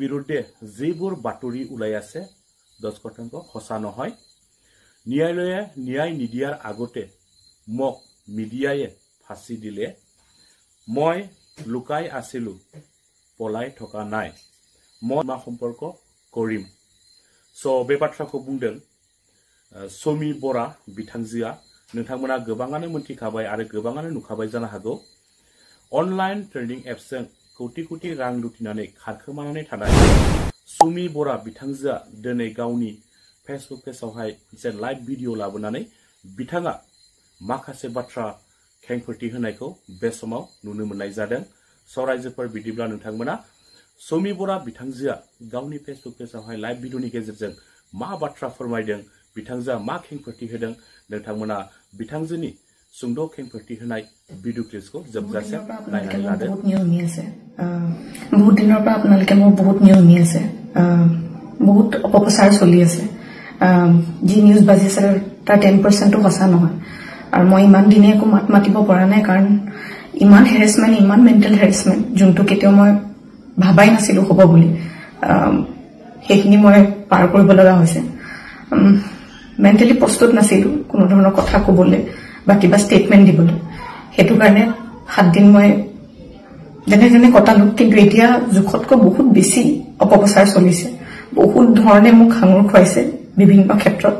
বিৰুদ্ধে যিবোৰ বাতৰি ওলাই আছে 10% সঁচা নহয় ন্যায়ালয়ে ন্যায় নিদিয়াৰ আগতে মোক মিডিয়ায়ে ফাঁসি দিলে মই লুকাই আছিলো পলাই থকা নাই মই মা সম্পৰ্ক কৰিম সো बे बाथ्राखौ बुंदों समी बरा बिथांजोआ नोंथांमोना गोबाङानो मोनथिखाबाय आरो गोबाङानो नुखाबाय जानो हागौ अनलाइन ट्रेडिं एप्सजों कोटि कोटि रां लुटिनानै खारखोमानानै थानाय समी बरा बिथांजोआ दिनै गावनि फेसबुक पेजआवहाय मोनसे लाइभ भिडिअ लाबोनानै बिथाङा माखासे बाथ्रा खेंफोरथि होनायखौ बे समाव नुनो मोननाय जादों सरायजोफोर बिदिब्ला नोंथांमोना समी बरा बिथांजोआ गावनि फेसबुक पेजआवहाय लाइभ भिडिअनि गेजेरजों मा बाथ्रा फोरमायदों बिथांजोआ मा खेंफोरथि होदों नोंथांमोना बिथांजोनि सुंद' खेंफोरथि होनाय भिडिअ क्लिपखौ जोबजासिम नायनानै लादो बहुत दिনৰ পৰা আপোনালোকে মোৰ বহুত নিয়মি আছে বহুত অপপ্ৰচাৰ চলি আছে যি নিউজ বাজি আছে তাৰ 10% সঁচা নহয় আৰু মই ইমান দিনে একো মাত মাতিব পৰা নাই কাৰণ ইমান হেৰেসমেন্ট ইমান মেন্টেল হেৰেসমেন্ট যোনটো কেতিয়াও মই ভাবাই নাছিলো হ'ব বুলি সেইখিনি মই পাৰ কৰিব লগা হৈছে মেন্টেলি প্ৰস্তুত নাছিলো কোনো ধৰণৰ কথা ক'বলৈ বা কিবা ষ্টেটমেন্ট দিবলৈ হেতু কাৰণে 7 দিন মই যেনে কটালো কিন্তু এতিয়া জুখতকৈ বহুত বেছি অপপ্ৰচাৰ চলিছে বহুত ধৰণে মোক খাঙুৰ খুৱাইছে বিভিন্ন ক্ষেত্ৰত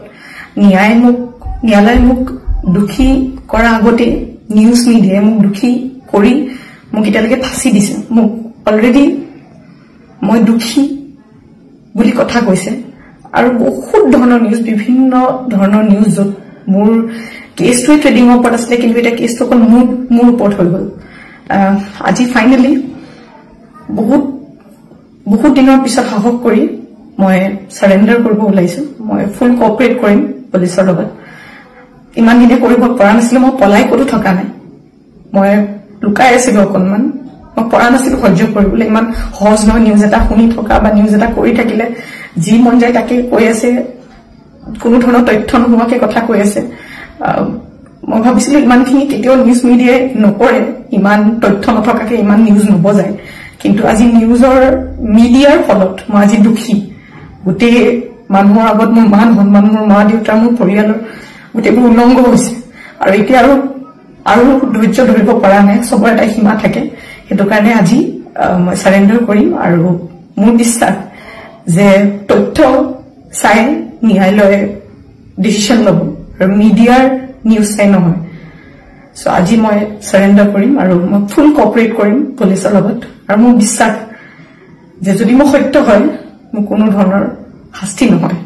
ন্যায়ালয়ে মোক দুখী কৰা আগতে নিউজ মিডিয়াই মোক দুখী কৰি মোক এতিয়ালৈকে ফাঁসি দিছে মোক অলৰেডি মই দুখী বুলি কথা কৈছে আৰু বহুত ধৰণৰ নিউজ বিভিন্ন ধৰণৰ নিউজ য'ত মোৰ কেছটো ট্ৰেডিংৰ ওপৰত আছিলে কিন্তু এটা কেছটো অকল মোৰ ওপৰত হৈ গ'ল আজি ফাইনেলি বহুত দিনৰ পিছত সাহস কৰি মই সাৰেন্ডাৰ কৰিব ওলাইছো মই ফুল কোঅপাৰেট কৰিম পুলিচৰ লগত ইমান দিনে কৰিব পৰা নাছিলো মই পলাই ক'তো থকা নাই মই লুকাই আছিলো অকণমান মই পৰা নাছিলো সহ্য কৰিবলৈ ইমান সহজ নহয় নিউজ এটা শুনি থকা বা নিউজ এটা কৰি থাকিলে যি মন যায় তাকে কৈ আছে কোনো ধৰণৰ তথ্য নোহোৱাকে কথা কৈ আছে মই ভাবিছিলো ইমানখিনি কেতিয়াও নিউজ মিডিয়াই নকৰে ইমান তথ্য নথকাকে ইমান নিউজ নবজায় কিন্তু আজি নিউজৰ মিডিয়াৰ ফলত মই আজি দুখী গোটেই মানুহৰ আগত মোৰ মান সন্মান মোৰ মা দেউতা মোৰ পৰিয়ালৰ গোটেইবোৰ উলংঘ হৈছে আৰু এতিয়া আৰু ধৈৰ্য ধৰিব পৰা নাই সবৰ এটা সীমা থাকে হেতু কাৰণে আজি মই সাৰেন্ডাৰ কৰিম আৰু মোৰ বিশ্বাস যে তথ্য চাই ন্যায়ালয়ে ডিসিশন ল'ব আৰু মিডিয়াৰ নিউজ চাই নহয় সো আজি মই সাৰেন্ডাৰ কৰিম আৰু মই ফুল কোঅপাৰেট কৰিম পুলিচৰ লগত আৰু মোৰ বিশ্বাস যে যদি মই সত্য হয় মোৰ কোনো ধৰণৰ শাস্তি নহয়